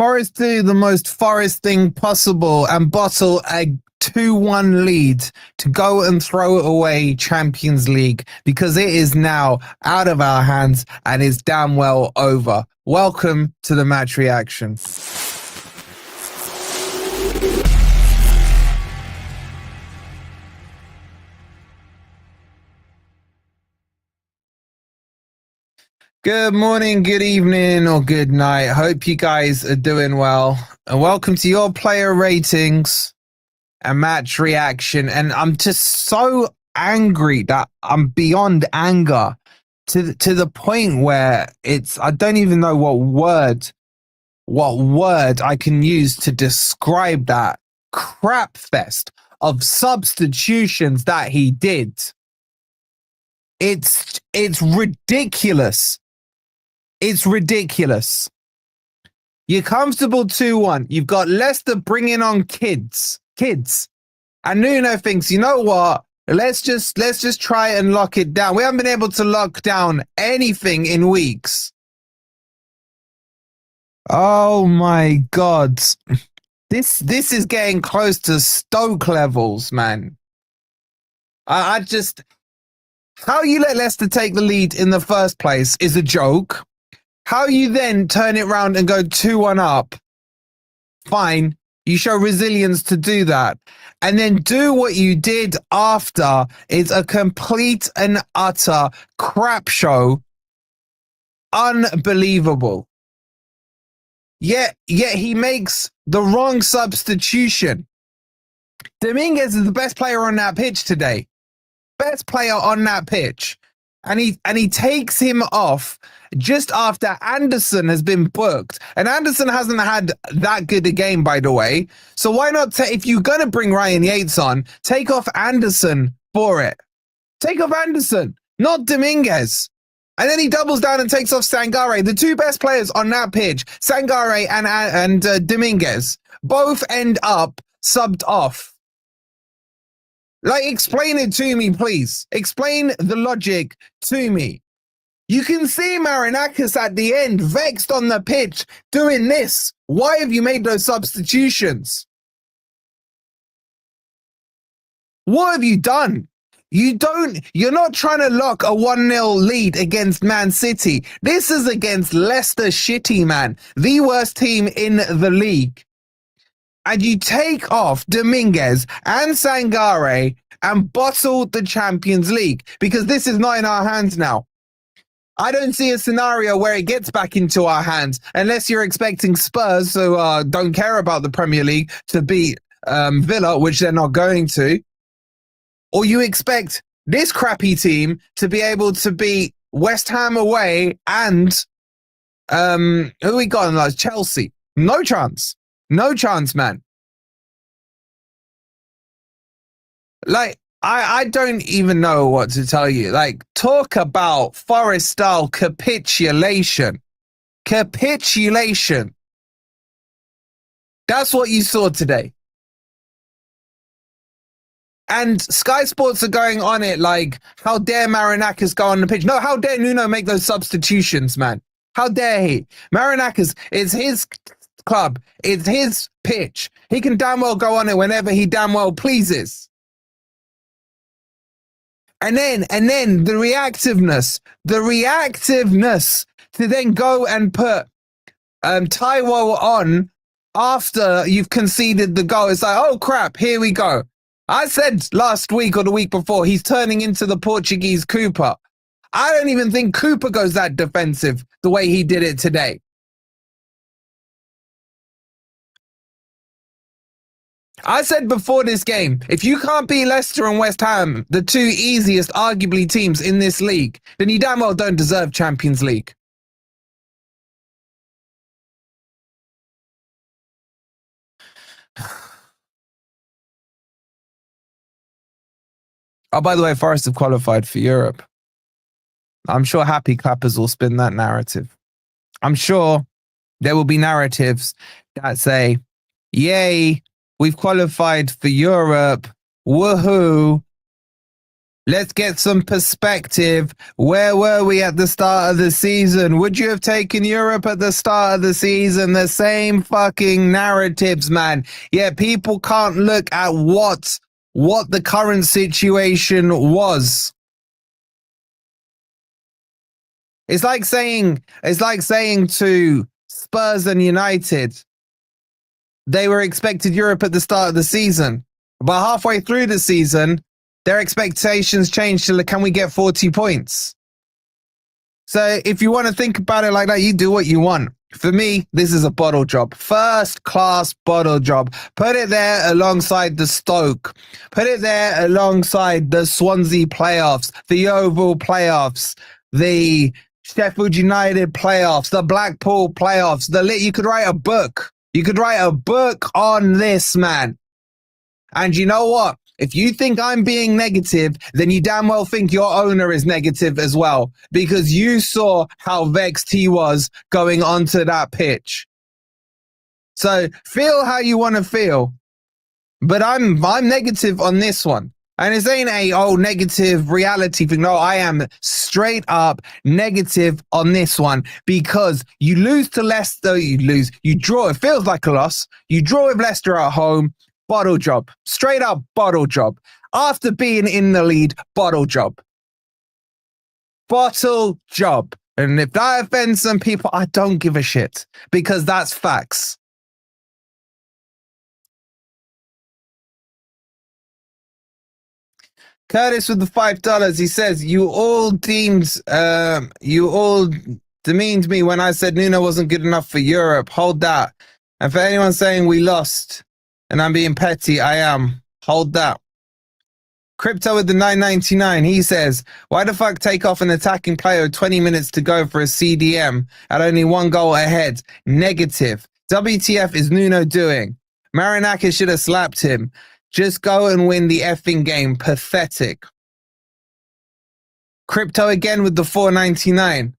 Forest do the most Forest thing possible and bottle a 2-1 lead to go and throw away Champions League because it is now out of our hands and is damn well over. Welcome to the match reaction. Good morning, good evening, or good night. Hope you guys are doing well. And welcome to your player ratings and match reaction. And I'm just so angry that I'm beyond anger to the point where I don't even know what word I can use to describe that crap fest of substitutions that he did. It's ridiculous. It's ridiculous. You're comfortable 2-1. You've got Leicester bringing on kids. And Nuno thinks, you know what? Let's just try and lock it down. We haven't been able to lock down anything in weeks. Oh my God. This is getting close to Stoke levels, man. I just... How you let Leicester take the lead in the first place is a joke. How you then turn it around and go 2-1 up, fine. You show resilience to do that. And then do what you did after is a complete and utter crap show. Unbelievable. Yet he makes the wrong substitution. Dominguez is the best player on that pitch today. Best player on that pitch. And he takes him off just after Anderson has been booked. And Anderson hasn't had that good a game, by the way. So why not, if you're going to bring Ryan Yates on, take off Anderson for it. Take off Anderson, not Dominguez. And then he doubles down and takes off Sangare. The two best players on that pitch, Sangare and Dominguez, both end up subbed off. Like, explain it to me, please. Explain the logic to me. You can see Marinakis at the end, vexed on the pitch, doing this. Why have you made those substitutions? What have you done? You're not trying to lock a 1-0 lead against Man City. This is against Leicester Shitty, man. The worst team in the league. And you take off Dominguez and Sangare and bottle the Champions League because this is not in our hands now. I don't see a scenario where it gets back into our hands unless you're expecting Spurs, who don't care about the Premier League, to beat Villa, which they're not going to. Or you expect this crappy team to be able to beat West Ham away and who we got in like Chelsea. No chance. No chance, man. Like, I don't even know what to tell you. Like, talk about Forest-style capitulation. Capitulation. That's what you saw today. And Sky Sports are going on it like, how dare Marinakis go on the pitch? No, how dare Nuno make those substitutions, man? How dare he? Marinakis is his club. It's his pitch. He can damn well go on it whenever he damn well pleases. And then the reactiveness to then go and put Taiwo on after you've conceded the goal. It's like, oh crap, here we go. I said last week or the week before, he's turning into the Portuguese Cooper. I don't even think Cooper goes that defensive the way he did it today. I said before this game, if you can't beat Leicester and West Ham, the two easiest, arguably, teams in this league, then you damn well don't deserve Champions League. Oh, by the way, Forest have qualified for Europe. I'm sure happy clappers will spin that narrative. I'm sure there will be narratives that say, yay, we've qualified for Europe. Woohoo. Let's get some perspective. Where were we at the start of the season? Would you have taken Europe at the start of the season? The same fucking narratives, man. Yeah, people can't look at what the current situation was. It's like saying to Spurs and United, they were expected Europe at the start of the season, but halfway through the season, their expectations changed to, can we get 40 points? So if you want to think about it like that, you do what you want. For me, this is a bottle job. First class bottle job. Put it there alongside the Stoke. Put it there alongside the Swansea playoffs, the Yeovil playoffs, the Sheffield United playoffs, the Blackpool playoffs. You could write a book. You could write a book on this, man. And you know what? If you think I'm being negative, then you damn well think your owner is negative as well, because you saw how vexed he was going onto that pitch. So feel how you want to feel, but I'm negative on this one. And it ain't a negative reality thing. No, I am straight up negative on this one, because you lose to Leicester, you draw. It feels like a loss. You draw with Leicester at home. Bottle job. Straight up bottle job. After being in the lead, bottle job. Bottle job. And if that offends some people, I don't give a shit, because that's facts. Curtis with the $5. He says, you all demeaned me when I said Nuno wasn't good enough for Europe. Hold that. And for anyone saying we lost and I'm being petty, I am. Hold that. Crypto with the $9.99. He says, why the fuck take off an attacking player with 20 minutes to go for a CDM at only one goal ahead? Negative. WTF is Nuno doing? Marinakis should have slapped him. Just go and win the effing game. Pathetic. Crypto again with the $4.99.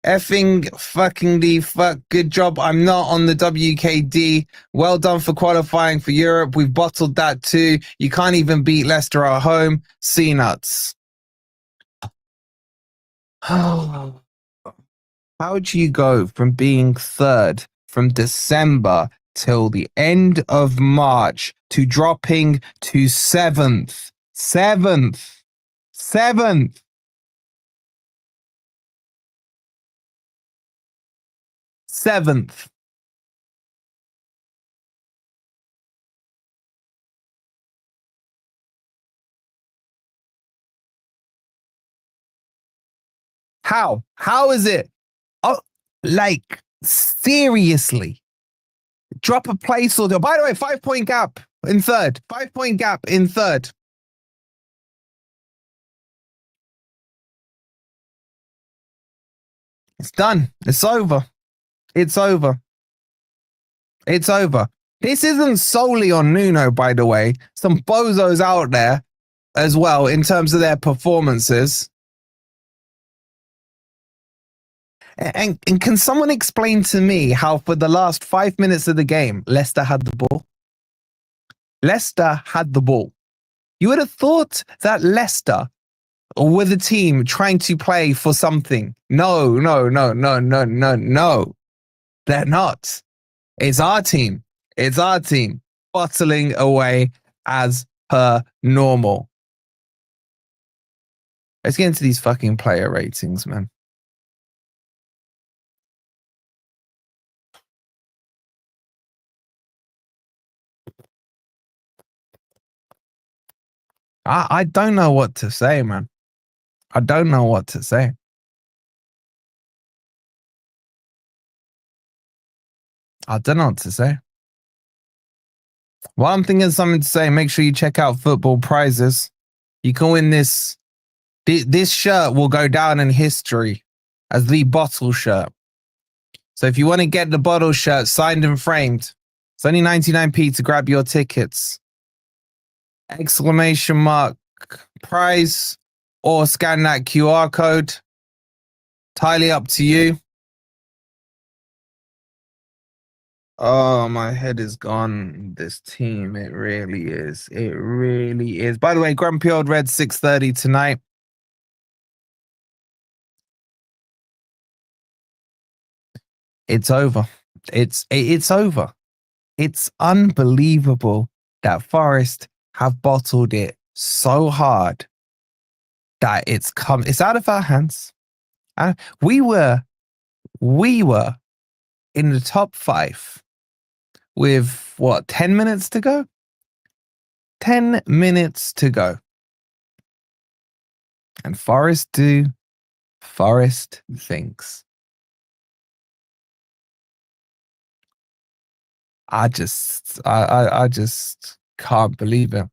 Effing fucking the fuck. Good job. I'm not on the WKD. Well done for qualifying for Europe. We've bottled that too. You can't even beat Leicester at home. See nuts. How do you go from being third from December till the end of March to dropping to seventh? Seventh. How? How is it? Oh, like, seriously. Drop a place or by the way, 5-point gap in third. 5-point gap in third. It's done. It's over. It's over. It's over. This isn't solely on Nuno, by the way. Some bozos out there as well in terms of their performances. And can someone explain to me how for the last 5 minutes of the game, Leicester had the ball? Leicester had the ball. You would have thought that Leicester were the team trying to play for something. No. They're not. It's our team. It's our team bottling away as per normal. Let's get into these fucking player ratings, man. I don't know what to say, man. I don't know what to say. I don't know what to say. Well, I'm thinking of something to say. Make sure you check out Football Prizes. You can win this. This shirt will go down in history as the bottle shirt. So if you want to get the bottle shirt signed and framed, it's only 99p to grab your tickets. Exclamation mark prize, or scan that QR code. Entirely up to you. Oh, my head is gone. This team, it really is. It really is. By the way, Grumpy Old Red 6:30 tonight. It's over. It's over. It's unbelievable that Forest have bottled it so hard that it's out of our hands. We were in the top 5 with what, 10 minutes to go? 10 minutes to go. And Forest thinks. I just can't believe it.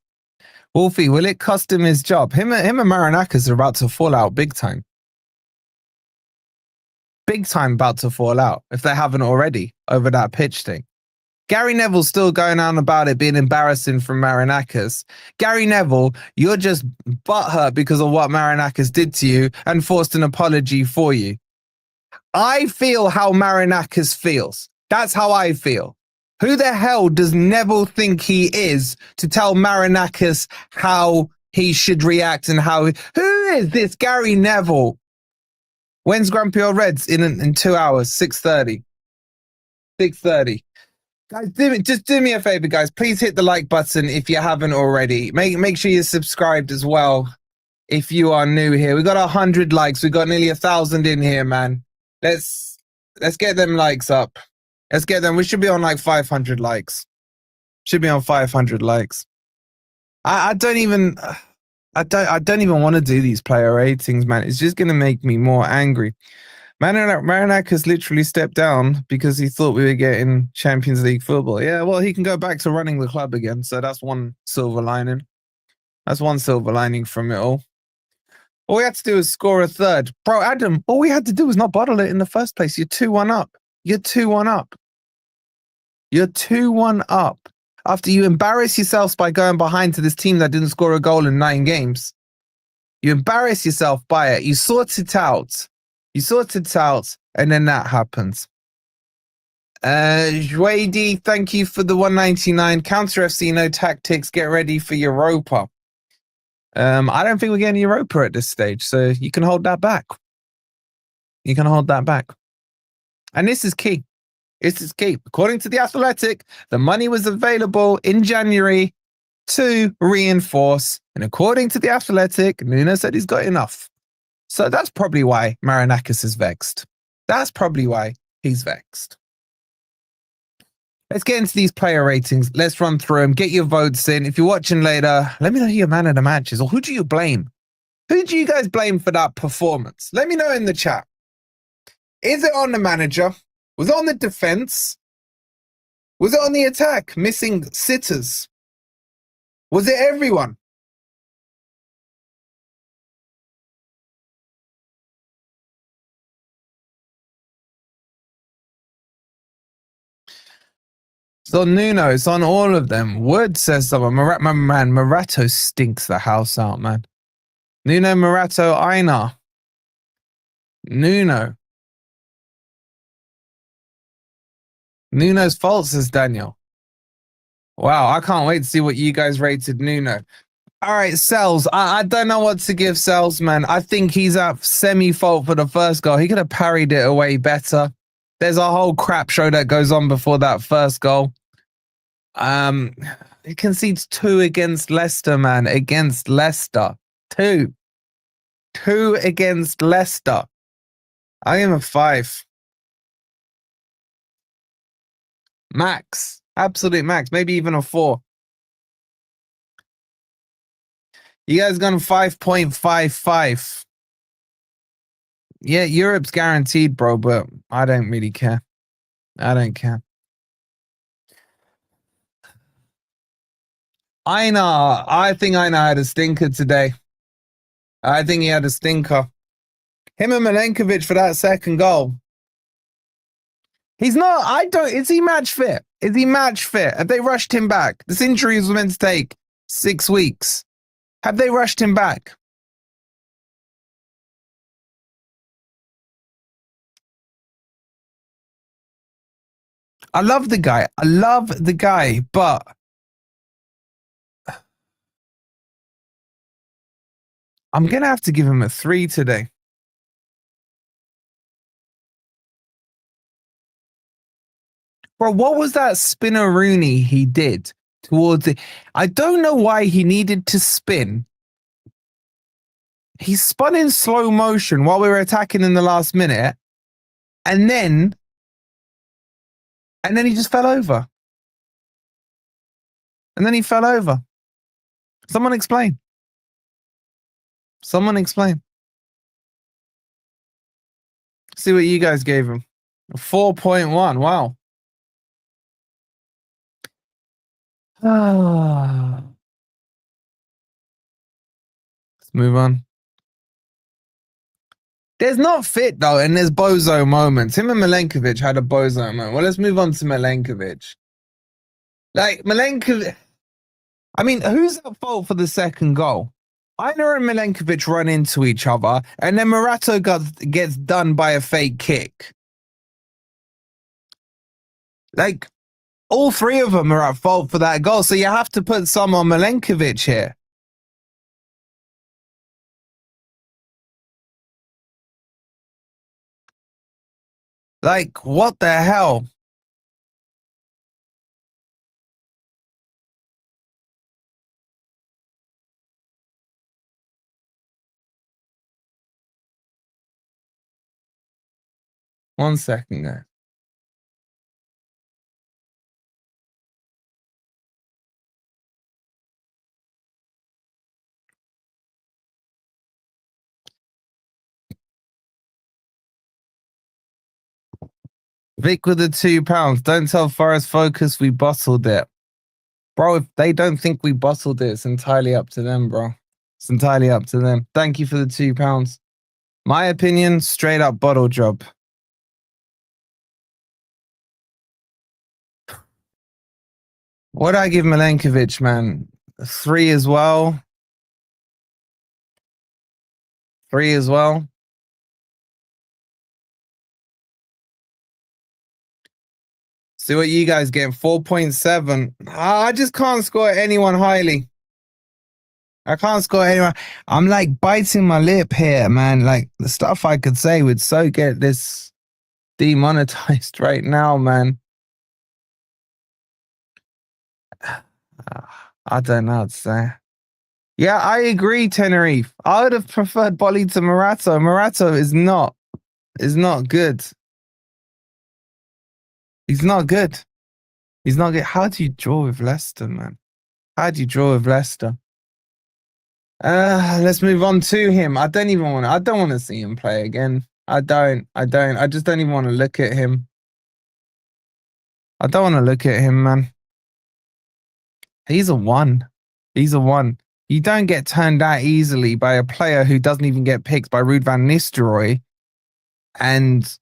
Wolfie, will it cost him his job? Him and Marinakis are about to fall out big time. Big time about to fall out, if they haven't already, over that pitch thing. Gary Neville's still going on about it being embarrassing from Marinakis. Gary Neville, you're just butthurt because of what Marinakis did to you and forced an apology for you. I feel how Marinakis feels. That's how I feel. Who the hell does Neville think he is to tell Marinakis how he should react and how... Who is this Gary Neville? When's Grumpy Old Reds? In 2 hours, 6:30. 6:30. Guys, just do me a favor, guys. Please hit the like button if you haven't already. Make sure you're subscribed as well if you are new here. We got 100 likes. We got nearly 1,000 in here, man. Let's get them likes up. Let's get them. We should be on like 500 likes. Should be on 500 likes. I don't even want to do these player ratings, man. It's just gonna make me more angry. Marinakis literally stepped down because he thought we were getting Champions League football. Yeah, well, he can go back to running the club again. So that's one silver lining. That's one silver lining from it all. All we had to do was score a third. Bro, Adam, all we had to do was not bottle it in the first place. You're 2-1 up. You're 2-1 up. You're 2-1 up. After you embarrass yourselves by going behind to this team that didn't score a goal in 9 games. You embarrass yourself by it. You sort it out. And then that happens. Juady, thank you for the 199. Counter FC, no tactics. Get ready for Europa. I don't think we're getting Europa at this stage, so you can hold that back. You can hold that back. And this is key. This is key. According to The Athletic, the money was available in January to reinforce. And according to The Athletic, Nuno said he's got enough. So that's probably why Marinakis is vexed. That's probably why he's vexed. Let's get into these player ratings. Let's run through them. Get your votes in. If you're watching later, let me know who your man of the match is, or who do you blame? Who do you guys blame for that performance? Let me know in the chat. Is it on the manager? Was it on the defense? Was it on the attack? Missing sitters? Was it everyone? It's on Nuno. It's on all of them. Wood says someone. My man, Morato stinks the house out, man. Nuno, Morato, Einar. Nuno. Nuno's fault, says Daniel. Wow, I can't wait to see what you guys rated Nuno. All right, Sells. I don't know what to give Sells, man. I think he's at semi-fault for the first goal. He could have parried it away better. There's a whole crap show that goes on before that first goal. He concedes 2 against Leicester, man. Against Leicester. 2 against Leicester. I give him a 5. Max. Absolute max. Maybe even a 4. You guys gone 5.55. Yeah, Europe's guaranteed, bro, but I don't really care. I don't care. Einar. I think Einar had a stinker today. I think he had a stinker. Him and Milenkovic for that second goal. He's not, is he match fit? Is he match fit? Have they rushed him back? This injury was meant to take 6 weeks. Have they rushed him back? I love the guy. I love the guy, but I'm going to have to give him a 3 today. Bro, what was that spinneroonie he did towards it? I don't know why he needed to spin. He spun in slow motion while we were attacking in the last minute, and then he just fell over. And then he fell over. Someone explain. Someone explain. See what you guys gave him. 4.1. Wow. Let's move on. There's not fit though, and there's bozo moments. Him and Milenkovic had a bozo moment. Well, let's move on to Milenkovic. Like Milenkovic, I mean, who's at fault for the second goal? Aina and Milenkovic run into each other, and then Murato gets done by a fake kick. Like, all three of them are at fault for that goal, so you have to put some on Milenkovic here. Like, what the hell? One second, guys. Vic with the £2. Don't tell Forest Focus we bottled it. Bro, if they don't think we bottled it, it's entirely up to them, bro. It's entirely up to them. Thank you for the £2. My opinion, straight up bottle job. What do I give Milenkovic, man? 3 as well. 3 as well. See what you guys get. 4.7. I just can't score anyone highly. I can't score anyone. I'm like biting my lip here, man. Like the stuff I could say would so get this demonetized right now, man. I don't know what to say. Yeah, I agree, Tenerife. I would have preferred Bolly to Murato. Murato is not good. He's not good. He's not good. How do you draw with Leicester, man? How do you draw with Leicester? Let's move on to him. I don't want to see him play again. I just don't even want to look at him. I don't want to look at him, man. He's a 1. He's a 1. You don't get turned out easily by a player who doesn't even get picked by Ruud van Nistelrooy. And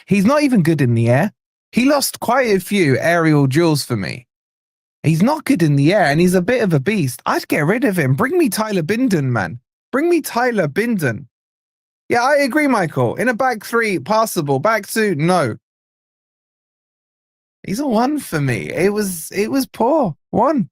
he's not even good in the air. He lost quite a few aerial duels for me. He's not good in the air, and he's a bit of a beast. I'd get rid of him. Bring me Tyler Binden, man. Bring me Tyler Binden. Yeah, I agree, Michael. In a back 3, passable. Back 2, no. He's a 1 for me. It was poor. 1.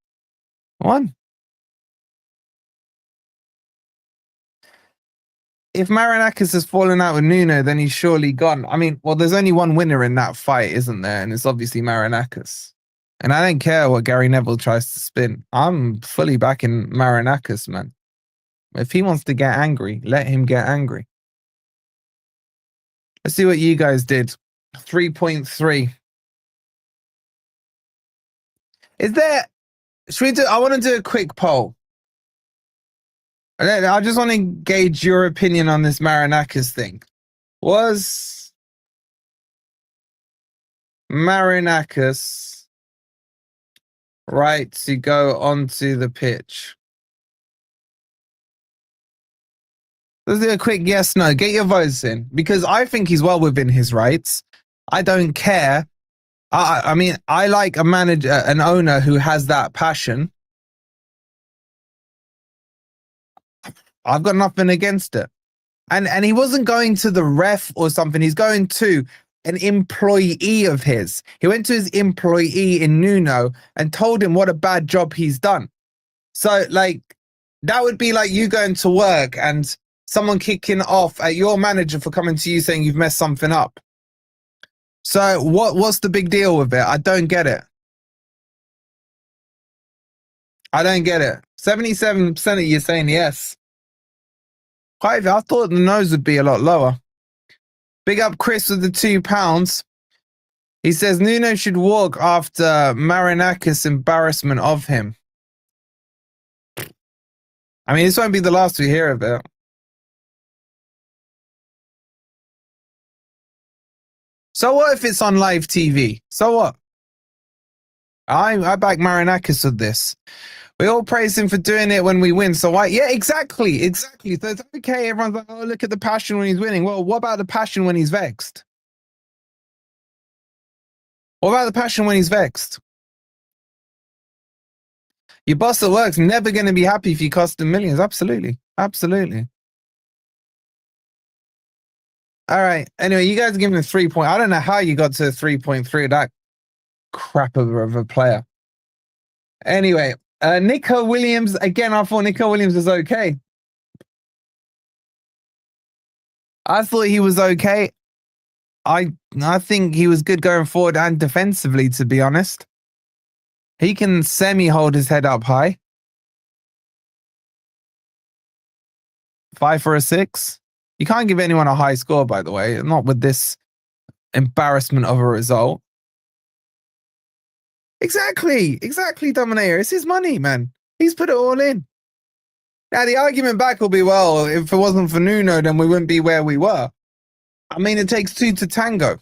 If Marinakis has fallen out with Nuno, then he's surely gone. I mean, well, there's only one winner in that fight, isn't there? And it's obviously Marinakis. And I don't care what Gary Neville tries to spin. I'm fully backing Marinakis, man. If he wants to get angry, let him get angry. Let's see what you guys did. 3.3. I want to do a quick poll. I just want to gauge your opinion on this Marinakis thing. Was Marinakis right to go onto the pitch? Let's do a quick yes, no. Get your votes in, because I think he's well within his rights. I don't care. I mean, I like a manager, an owner who has that passion. I've got nothing against it. And he wasn't going to the ref or something. He's going to an employee of his. He went to his employee in Nuno and told him what a bad job he's done. So, like, that would be like you going to work and someone kicking off at your manager for coming to you saying you've messed something up. So what's the big deal with it? I don't get it. I don't get it. 77% of you saying yes. I thought the nose would be a lot lower. Big up Chris with the £2. He says Nuno should walk after Marinakis' embarrassment of him. I mean, this won't be the last we hear of it. So what if it's on live TV? So what? I back Marinakis with this. We all praise him for doing it when we win. So why? Yeah, exactly. So it's okay. Everyone's like, oh, look at the passion when he's winning. Well, what about the passion when he's vexed? What about the passion when he's vexed? Your boss at work's never going to be happy if you cost him millions. Absolutely. Absolutely. All right. Anyway, you guys are giving a 3 point. I don't know how you got to a 3.3. That crap of a player. Anyway, Nico Williams. Again, I thought Nico Williams was okay. I thought he was okay. I think he was good going forward and defensively, to be honest. He can semi-hold his head up high. 5 for a 6. You can't give anyone a high score, by the way. Not with this embarrassment of a result. Exactly, Dominator. It's his money, man. He's put it all in. Now, the argument back will be, well, if it wasn't for Nuno, then we wouldn't be where we were. I mean, it takes two to tango. It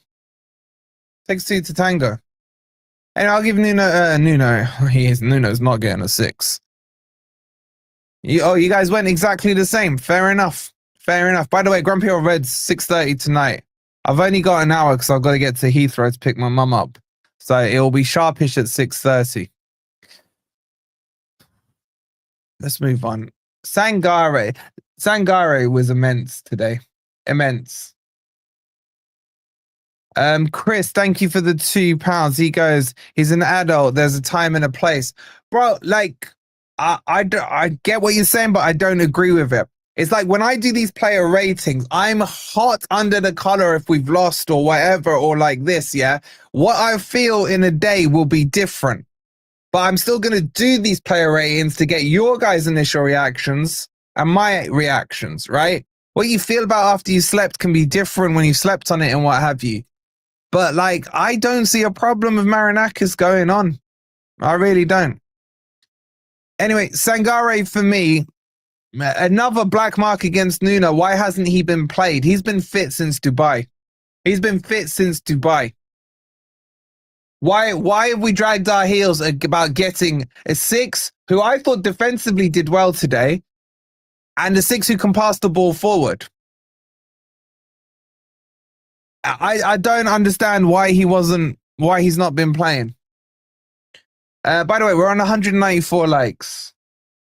takes two to tango. And I'll give Nuno. Nuno's not getting a 6. You guys went exactly the same. Fair enough. By the way, Grumpy or Red's 6:30 tonight. I've only got an hour because I've got to get to Heathrow to pick my mum up. So it'll be sharpish at 6:30. Let's move on. Sangare was immense today. Immense. Chris, thank you for the £2. He goes, he's an adult. There's a time and a place. Bro, like, I get what you're saying, but I don't agree with it. It's like when I do these player ratings, I'm hot under the collar if we've lost or whatever, or like this, yeah? What I feel in a day will be different. But I'm still going to do these player ratings to get your guys' initial reactions and my reactions, right? What you feel about after you slept can be different when you slept on it and what have you. But, like, I don't see a problem with Marinakis going on. I really don't. Anyway, Sangare, for me, another black mark against Nuno. Why hasn't he been played? He's been fit since Dubai. Why have we dragged our heels about getting a 6 who I thought defensively did well today and a 6 who can pass the ball forward? I don't understand why he's not been playing. By the way, we're on 194 likes.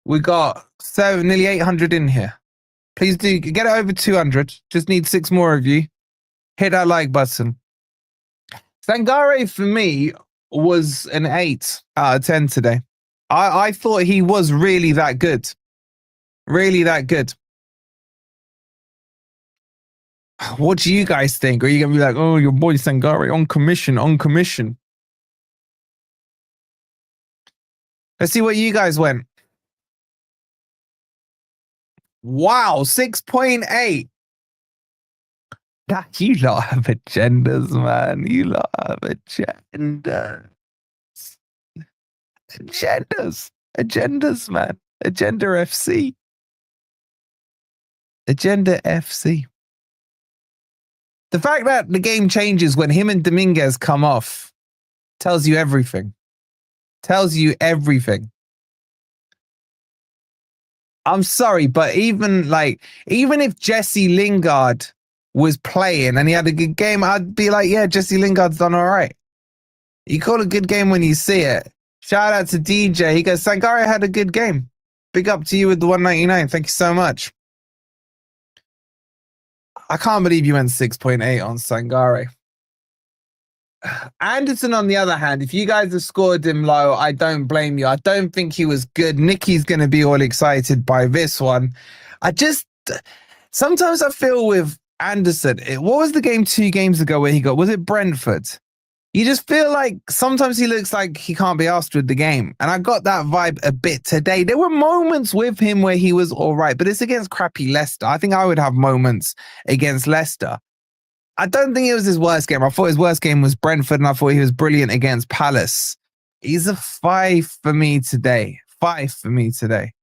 We got nearly 800 in here. Please do get it over 200. Just need 6 more of you. Hit that like button. Sangare for me was an 8 out of 10 today. I thought he was really that good. Really that good. What do you guys think? Are you going to be like, oh, your boy Sangare on commission? Let's see what you guys went. Wow, 6.8. You lot have agendas, man. You lot have agendas. Agendas, man. Agenda FC. Agenda FC. The fact that the game changes when him and Dominguez come off tells you everything. I'm sorry, but even if Jesse Lingard was playing and he had a good game, I'd be like, yeah, Jesse Lingard's done all right. You call a good game when you see it. Shout out to DJ. He goes, Sangare had a good game. Big up to you with the 199. Thank you so much. I can't believe you went 6.8 on Sangare. Anderson, on the other hand, if you guys have scored him low, I don't blame you. I don't think he was good. Nicky's going to be all excited by this one. Sometimes I feel with Anderson, what was the game 2 games ago where he got, was it Brentford? You just feel like sometimes he looks like he can't be asked with the game. And I got that vibe a bit today. There were moments with him where he was all right, but it's against crappy Leicester. I think I would have moments against Leicester. I don't think it was his worst game. I thought his worst game was Brentford, and I thought he was brilliant against Palace. He's a 5 for me today. 5 for me today.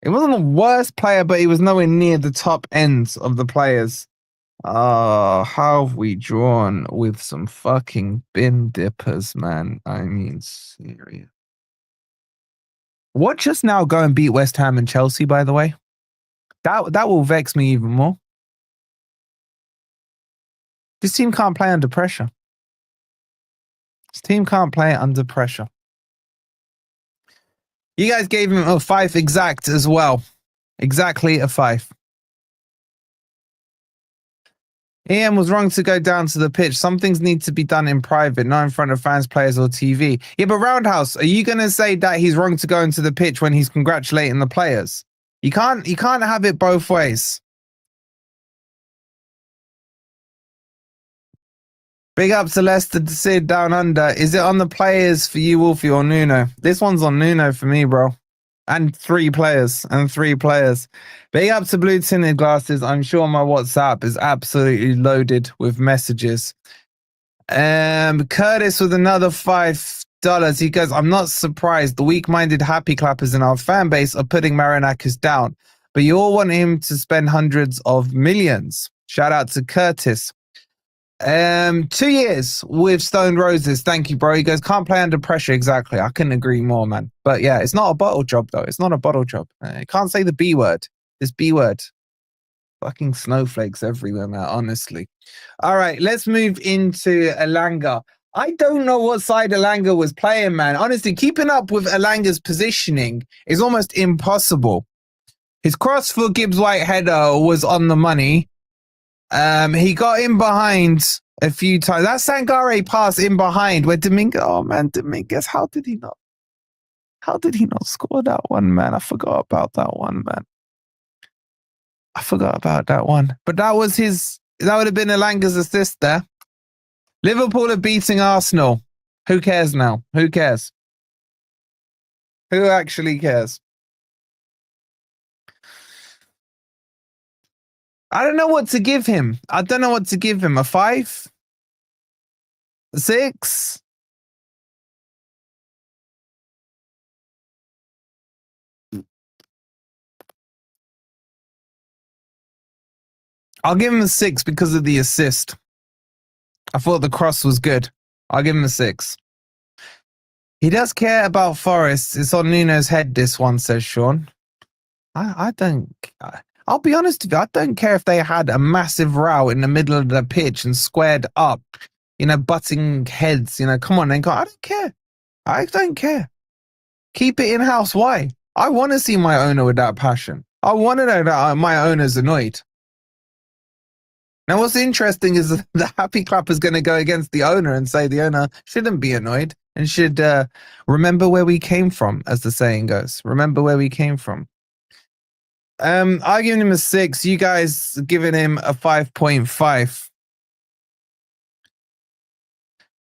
It wasn't the worst player, but he was nowhere near the top ends of the players. How have we drawn with some fucking bin dippers, man? I mean, serious. Watch us now go and beat West Ham and Chelsea, by the way. That will vex me even more. This team can't play under pressure. This team can't play under pressure. You guys gave him a 5 exact as well. Exactly a 5. Ian was wrong to go down to the pitch. Some things need to be done in private, not in front of fans, players, or TV. Yeah, but Roundhouse, are you going to say that he's wrong to go into the pitch when he's congratulating the players? You can't have it both ways. Big up to Leicester to sit down under. Is it on the players for you, Wolfie, or Nuno? This one's on Nuno for me, bro. And 3 players. Big up to Blue Tinted Glasses. I'm sure my WhatsApp is absolutely loaded with messages. Curtis with another $5. He goes, I'm not surprised. The weak-minded happy clappers in our fan base are putting Marinakis down. But you all want him to spend hundreds of millions. Shout out to Curtis. 2 years with Stone Roses. Thank you, bro. He goes, can't play under pressure. Exactly. I couldn't agree more, man. But yeah, it's not a bottle job, though. It's not a bottle job. I can't say the B word. This B word. Fucking snowflakes everywhere, man, honestly. All right, let's move into Elanga. I don't know what side Elanga was playing, man. Honestly, keeping up with Elanga's positioning is almost impossible. His cross for Gibbs White header was on the money. He got in behind a few times. That Sangare pass in behind where Dominguez, how did he not score that one, man? I forgot about that one, man. But that would have been Elanga's assist there. Liverpool are beating Arsenal. Who cares now? Who cares? Who actually cares? I don't know what to give him. A 5? A 6? I'll give him a 6 because of the assist. I thought the cross was good. I'll give him a 6. He does care about Forest. It's on Nuno's head, this one, says Sean. I don't... I'll be honest with you, I don't care if they had a massive row in the middle of the pitch and squared up, butting heads, come on, then. I don't care. I don't care. Keep it in-house. Why? I want to see my owner with that passion. I want to know that my owner's annoyed. Now, what's interesting is the happy clapper's going to go against the owner and say the owner shouldn't be annoyed and should remember where we came from, as the saying goes. Remember where we came from. I giving him a 6. You guys giving him a 5.5.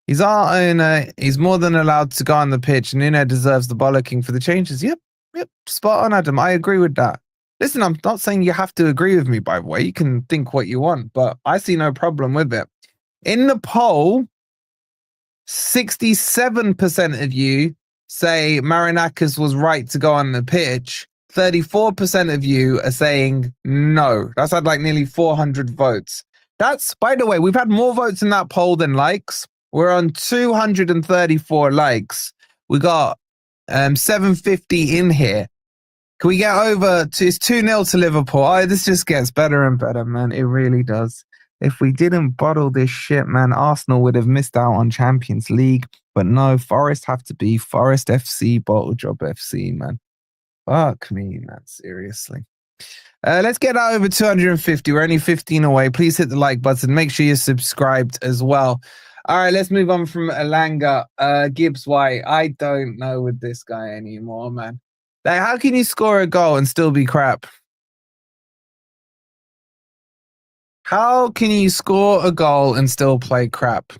He's our owner. He's more than allowed to go on the pitch. Nuno deserves the bollocking for the changes. Yep. Spot on, Adam. I agree with that. Listen, I'm not saying you have to agree with me, by the way. You can think what you want, but I see no problem with it. In the poll, 67% of you say Marinakis was right to go on the pitch. 34% of you are saying no. That's had like nearly 400 votes. That's, by the way, we've had more votes in that poll than likes. We're on 234 likes. We got 750 in here. Can we get over to, it's 2-0 to Liverpool. Oh, this just gets better and better, man. It really does. If we didn't bottle this shit, man, Arsenal would have missed out on Champions League. But no, Forest have to be Forest FC, Bottle Job FC, man. Fuck me, man. Seriously. Let's get that over 250. We're only 15 away. Please hit the like button. Make sure you're subscribed as well. All right, let's move on from Alanga. Gibbs White. I don't know with this guy anymore, man. Like, how can you score a goal and still be crap? How can you score a goal and still play crap?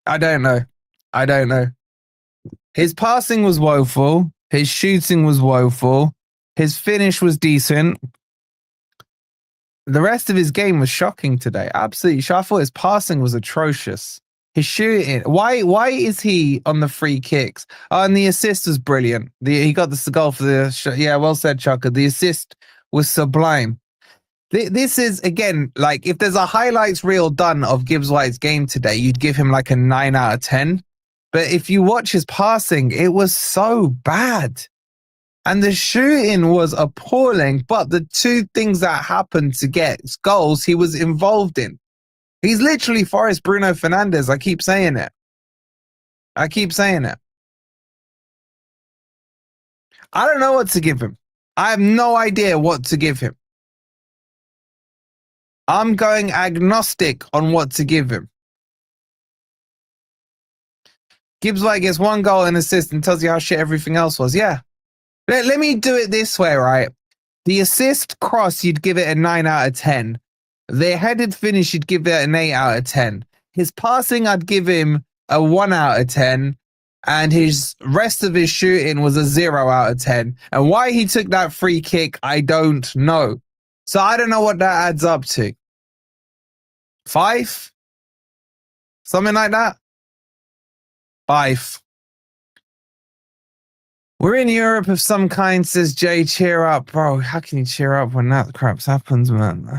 I don't know. I don't know. His passing was woeful. His shooting was woeful. His finish was decent. The rest of his game was shocking today. Absolutely. I thought his passing was atrocious. His shooting. Why is he on the free kicks? Oh, and the assist was brilliant. He got the goal for the. Yeah, well said, Chucker. The assist was sublime. This is, again, like, if there's a highlights reel done of Gibbs White's game today, you'd give him like a 9 out of 10. But if you watch his passing, it was so bad. And the shooting was appalling. But the two things that happened to get goals, he was involved in. He's literally Forrest Bruno Fernandes. I keep saying it. I don't know what to give him. I have no idea what to give him. I'm going agnostic on what to give him. Gibbs White gets 1 goal and assist and tells you how shit everything else was. Yeah. Let me do it this way, right? The assist cross, you'd give it a 9 out of 10. The headed finish, you'd give it an 8 out of 10. His passing, I'd give him a 1 out of 10. And his rest of his shooting was a 0 out of 10. And why he took that free kick, I don't know. So I don't know what that adds up to. 5? Something like that? 5. We're in Europe of some kind, says Jay. Cheer up, bro. How can you cheer up when that crap happens, man?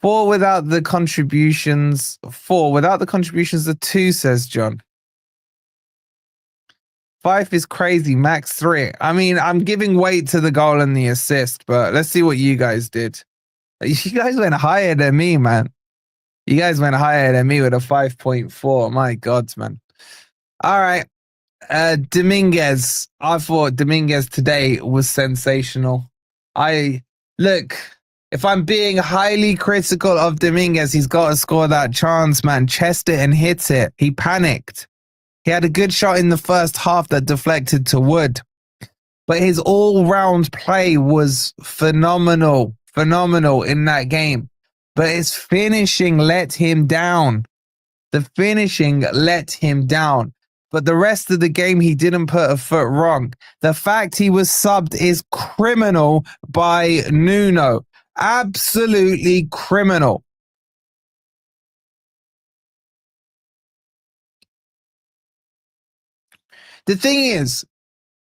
4 without the contributions. 4 without the contributions of 2, says John. 5 is crazy. Max 3. I mean, I'm giving weight to the goal and the assist, but let's see what you guys did. You guys went higher than me, man. You guys went higher than me with a 5.4. My God, man. All right. Dominguez. I thought Dominguez today was sensational. Look, if I'm being highly critical of Dominguez, he's got to score that chance, man. Chest it and hit it. He panicked. He had a good shot in the first half that deflected to Wood. But his all-round play was phenomenal in that game. But his finishing let him down. The finishing let him down. But the rest of the game, he didn't put a foot wrong. The fact he was subbed is criminal by Nuno. Absolutely criminal. The thing is,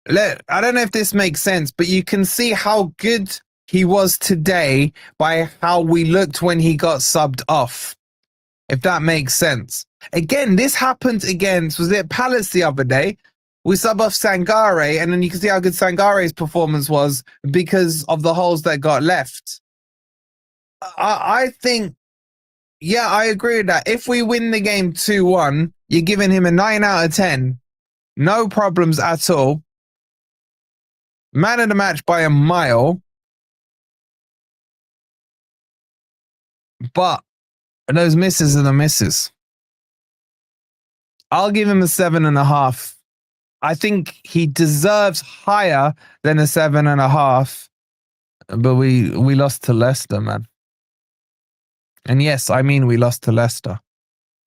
I don't know if this makes sense, but you can see how good he was today by how we looked when he got subbed off. If that makes sense. Again, this happened against, was it Palace the other day? We sub off Sangare, and then you can see how good Sangare's performance was because of the holes that got left. I think, yeah, I agree with that. If we win the game 2-1, you're giving him a 9 out of 10. No problems at all. Man of the match by a mile. But those misses are the misses. I'll give him a 7.5. I think he deserves higher than a 7.5. But we lost to Leicester, man. And yes, I mean we lost to Leicester.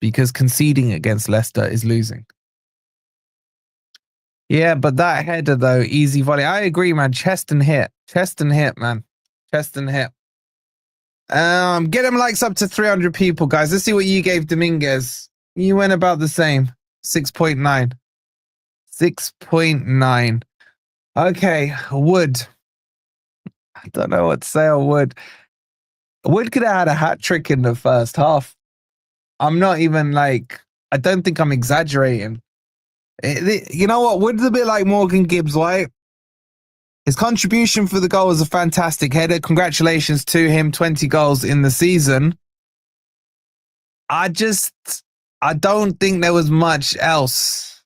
Because conceding against Leicester is losing. Yeah, but that header, though, easy volley. I agree, man. Chest and hit, man. Chest and hit. Get them likes up to 300 people, guys. Let's see what you gave Dominguez. You went about the same. 6.9. 6.9. Okay, Wood. I don't know what to say on Wood. Wood could have had a hat trick in the first half. I'm not even like, I don't think I'm exaggerating. You know what? Wood's a bit like Morgan Gibbs White. His contribution for the goal was a fantastic header. Congratulations to him. 20 goals in the season. I don't think there was much else.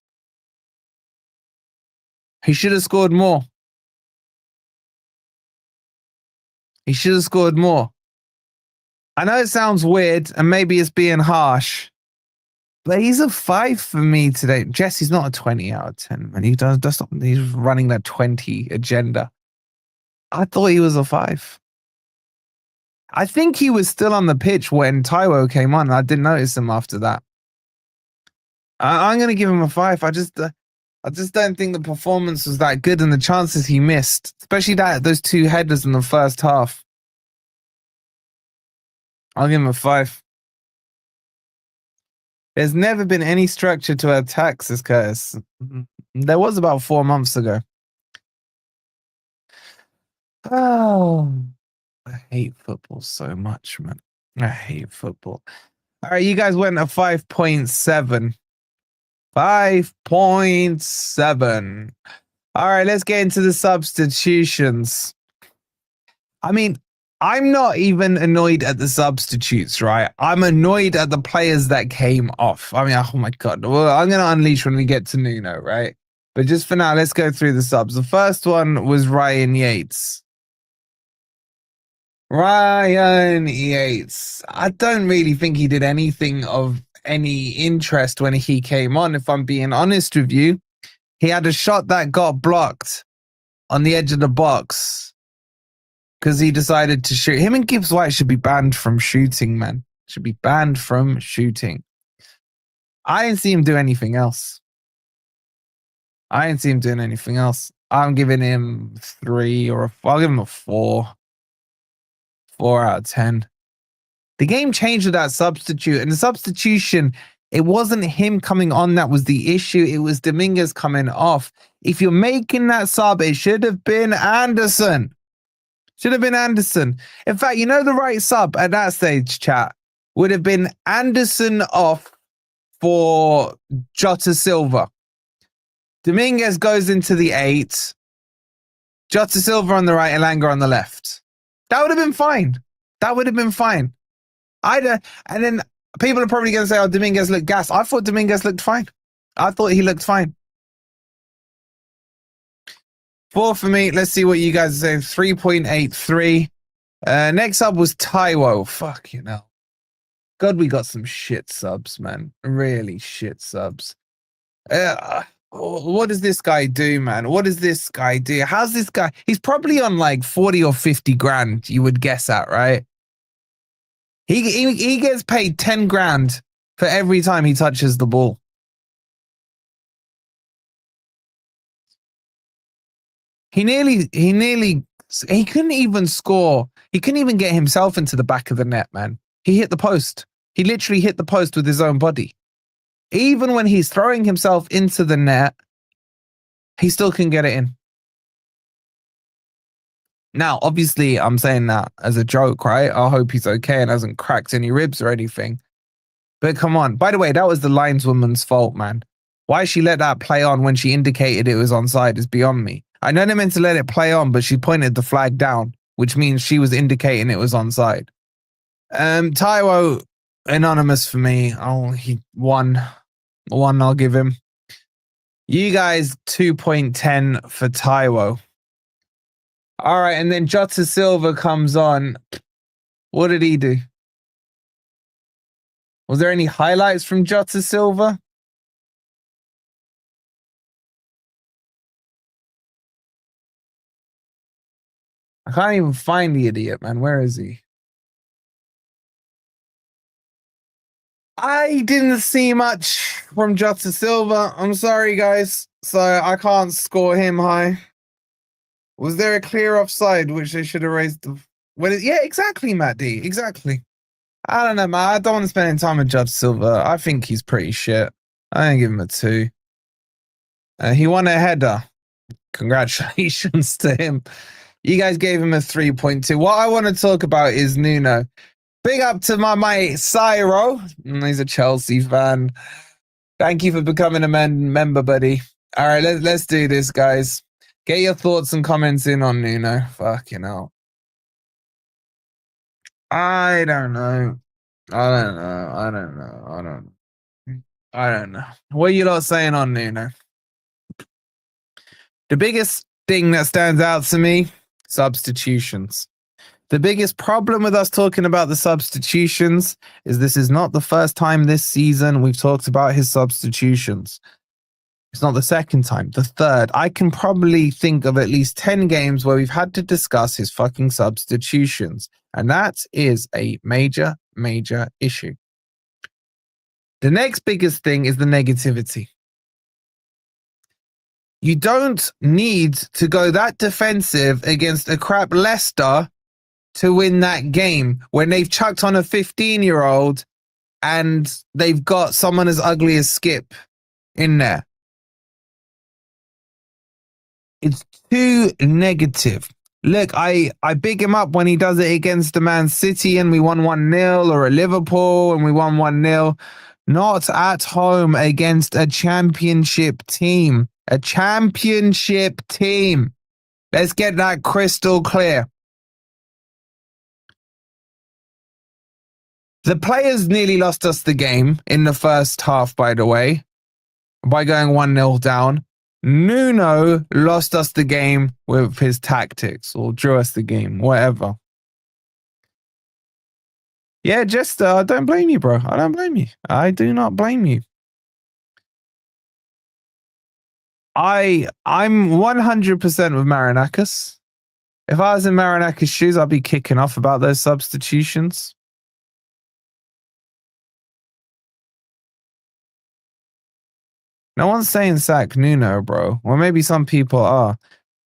He should have scored more. He should have scored more. I know it sounds weird, and maybe it's being harsh, but he's a 5 for me today. Jesse's not a 20 out of 10, man. He does not, he's running that 20 agenda. I thought he was a 5. I think he was still on the pitch when Taiwo came on. I didn't notice him after that. I'm going to give him a 5. I just don't think the performance was that good, and the chances he missed, especially those 2 headers in the first half. I'll give him a 5. There's never been any structure to attack, says Curtis. There was about 4 months ago. Oh, I hate football so much, man. I hate football. All right, you guys went a 5.7. 5.7. All right, let's get into the substitutions. I mean, I'm not even annoyed at the substitutes, right? I'm annoyed at the players that came off. I mean, oh my God. Well, I'm going to unleash when we get to Nuno, right? But just for now, let's go through the subs. The first one was Ryan Yates. Ryan Yates. I don't really think he did anything of any interest when he came on, if I'm being honest with you. He had a shot that got blocked on the edge of the box because he decided to shoot. Him and Gibbs White should be banned from shooting, man. Should be banned from shooting. I didn't see him do anything else. I'm giving him 3 or I'll give him a 4. 4 out of 10. The game changed with that substitute, and the substitution, it wasn't him coming on that was the issue. It was Dominguez coming off. If you're making that sub, it should have been Anderson. Should have been Anderson. In fact, you know the right sub at that stage, chat, would have been Anderson off for Jota Silva. Dominguez goes into the 8. Jota Silva on the right, Elanga on the left. That would have been fine. And then people are probably going to say, oh, Dominguez looked gas. I thought Dominguez looked fine. I thought he looked fine. 4 for me. Let's see what you guys are saying. 3.83. Next up was Taiwo. Fuck, you know. God, we got some shit subs, man. Really shit subs. What does this guy do, man? How's this guy? He's probably on like 40 or 50 grand, you would guess at, right? He gets paid 10 grand for every time he touches the ball. He couldn't even score. He couldn't even get himself into the back of the net, man. He hit the post. He literally hit the post with his own body. Even when he's throwing himself into the net, he still can get it in. Now, obviously, I'm saying that as a joke, right? I hope he's okay and hasn't cracked any ribs or anything. But come on. By the way, that was the lineswoman's fault, man. Why she let that play on when she indicated it was onside is beyond me. I know they're meant to let it play on, but she pointed the flag down, which means she was indicating it was onside. Taiwo, anonymous for me. Oh, he won. 1 I'll give him. You guys, 2.10 for Taiwo. All right, and then Jota Silva comes on. What did he do? Was there any highlights from Jota Silva? I can't even find the idiot, man. Where is he? I didn't see much from Jota Silva. I'm sorry, guys. So I can't score him high. Was there a clear offside which they should have raised? Yeah, exactly, Matt D. Exactly. I don't know, man. I don't want to spend any time with Jota Silva. I think he's pretty shit. I didn't give him a 2. He won a header. Congratulations to him. You guys gave him a 3.2. What I want to talk about is Nuno. Big up to my mate, Cyro. He's a Chelsea fan. Thank you for becoming a member, buddy. All right, let's do this, guys. Get your thoughts and comments in on Nuno. Fucking hell. I don't know. What are you lot saying on Nuno? The biggest thing that stands out to me, substitutions. The biggest problem with us talking about the substitutions is this is not the first time this season we've talked about his substitutions. It's not the second time, the third. I can probably think of at least 10 games where we've had to discuss his fucking substitutions. And that is a major, major issue. The next biggest thing is the negativity. You don't need to go that defensive against a crap Leicester to win that game when they've chucked on a 15-year-old and they've got someone as ugly as Skip in there. It's too negative. Look, I big him up when he does it against the Man City and we won 1-0, or a Liverpool and we won 1-0. Not at home against a championship team. A championship team. Let's get that crystal clear. The players nearly lost us the game in the first half, by the way, by going 1-0 down. Nuno lost us the game with his tactics, or drew us the game, whatever. Yeah, just don't blame you, bro. I don't blame you. I do not blame you. I'm 100% with Marinakis. If I was in Marinakis' shoes, I'd be kicking off about those substitutions. No one's saying sack Nuno, bro. Well, maybe some people are.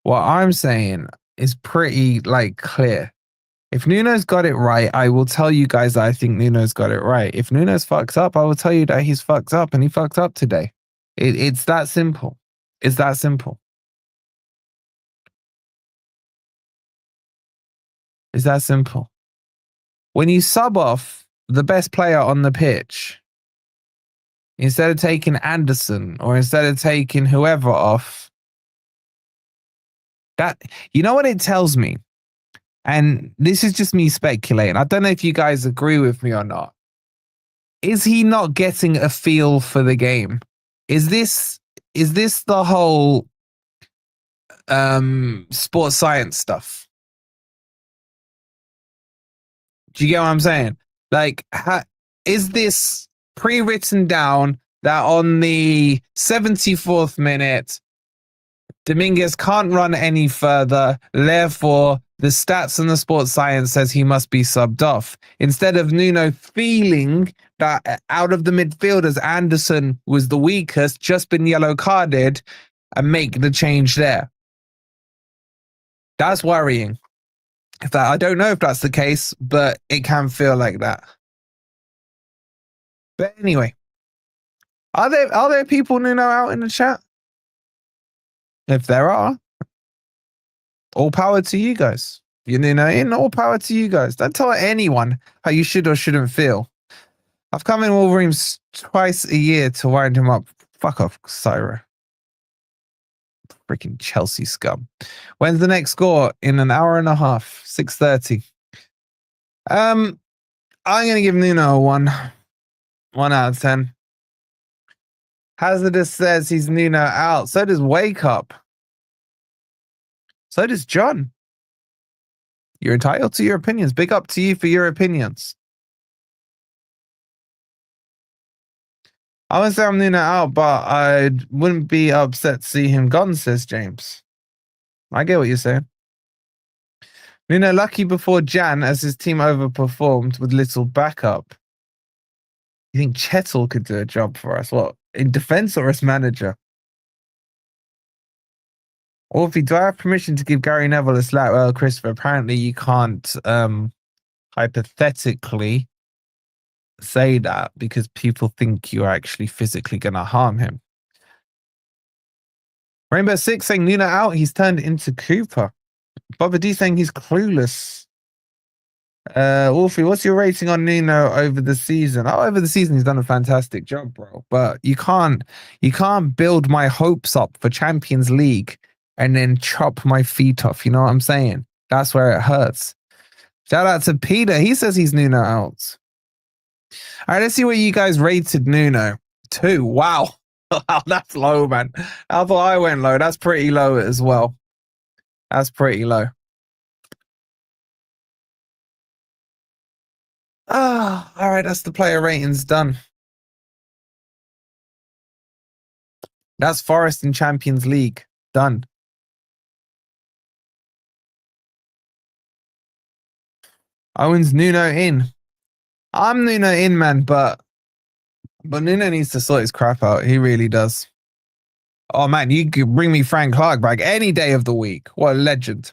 What I'm saying is pretty, clear. If Nuno's got it right, I will tell you guys that I think Nuno's got it right. If Nuno's fucked up, I will tell you that he's fucked up, and he fucked up today. It's that simple. It's that simple. It's that simple. When you sub off the best player on the pitch, instead of taking Anderson or instead of taking whoever off, that, you know what it tells me? And this is just me speculating. I don't know if you guys agree with me or not. Is he not getting a feel for the game? Is this the whole sports science stuff? Do you get what I'm saying? Is this pre-written down that on the 74th minute, Dominguez can't run any further, therefore the stats and the sports science says he must be subbed off, instead of Nuno feeling that out of the midfielders, Anderson was the weakest, just been yellow carded, and make the change there? That's worrying. I don't know if that's the case, but it can feel like that. But anyway, are there people Nuno out in the chat? If there are, all power to you guys. You know, in all power to you guys. Don't tell anyone how you should or shouldn't feel. I've come in Wolverines twice a year to wind him up. Fuck off, Syra. Freaking Chelsea scum. When's the next score? In an hour and a half. 6:30. I'm gonna give Nuno a 1 out of 10. Hazardous says he's Nuno out. So does Wake Up. So does John. You're entitled to your opinions. Big up to you for your opinions. I wouldn't say I'm Nuno out, but I wouldn't be upset to see him gone, says James. I get what you're saying. Nuno lucky before Jan as his team overperformed with little backup. You think Chettle could do a job for us? What, in defense or as manager? Wolfie, do I have permission to give Gary Neville a slap? Well, Christopher, apparently you can't hypothetically say that because people think you're actually physically going to harm him. Rainbow Six saying Nuno out, he's turned into Cooper. Bobba D saying he's clueless. Wolfie, what's your rating on Nuno over the season? Oh, over the season he's done a fantastic job, bro. But you can't build my hopes up for Champions League and then chop my feet off. You know what I'm saying? That's where it hurts. Shout out to Peter. He says he's Nuno out. All right, let's see what you guys rated Nuno. 2. Wow. Wow, that's low, man. I thought I went low. That's pretty low as well. That's pretty low. Ah, all right, that's the player ratings done. That's Forest in Champions League done. Owen's Nuno in. I'm Nuno in, man, but Nuno needs to sort his crap out. He really does. Oh man, you could bring me Frank Clark back any day of the week. What a legend.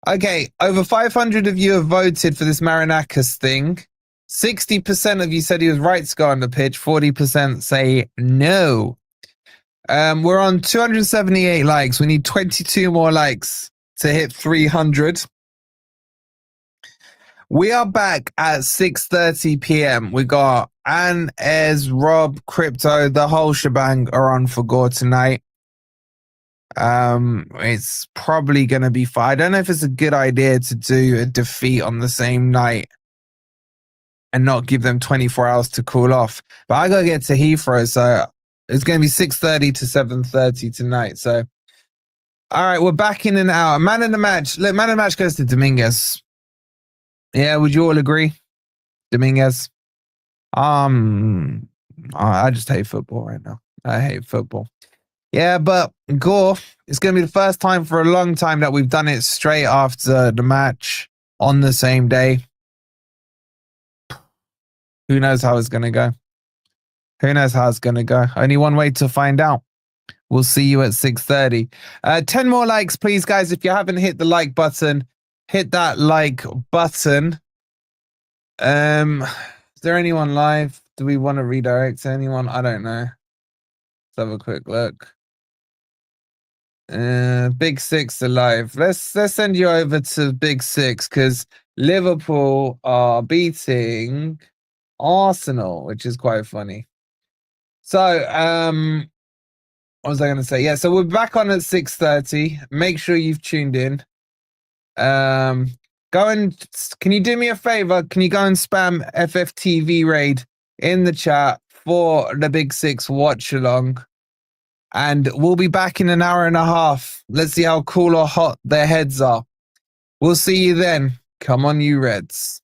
Okay, over 500 of you have voted for this Marinakis thing. 60% of you said he was right to go on the pitch. 40% say no. We're on 278 likes. We need 22 more likes to hit 300. We are back at 6:30 p.m. We got Anne, Ez, Rob, Crypto, the whole shebang are on for Gore tonight. It's probably going to be fun. I don't know if it's a good idea to do a defeat on the same night and not give them 24 hours to cool off. But I got to get to Heathrow, so it's going to be 6:30 to 7:30 tonight. So, all right, we're back in and out. Man of the match. Look, man of the match goes to Dominguez. Yeah, would you all agree? Dominguez. I just hate football right now. I hate football. Yeah, but Gore, it's going to be the first time for a long time that we've done it straight after the match on the same day. Who knows how it's going to go? Who knows how it's going to go? Only one way to find out. We'll see you at 6:30. 10 more likes, please, guys. If you haven't hit the like button, hit that like button. Is there anyone live? Do we want to redirect to anyone? I don't know. Let's have a quick look. Big Six alive. Let's send you over to Big Six because Liverpool are beating Arsenal, which is quite funny. So, what was I going to say? Yeah, so we're back on at 6:30. Make sure you've tuned in. Go and can you do me a favor? Can you go and spam FFTV raid in the chat for the Big Six watch along? And we'll be back in an hour and a half. Let's see how cool or hot their heads are. We'll see you then. Come on, you Reds.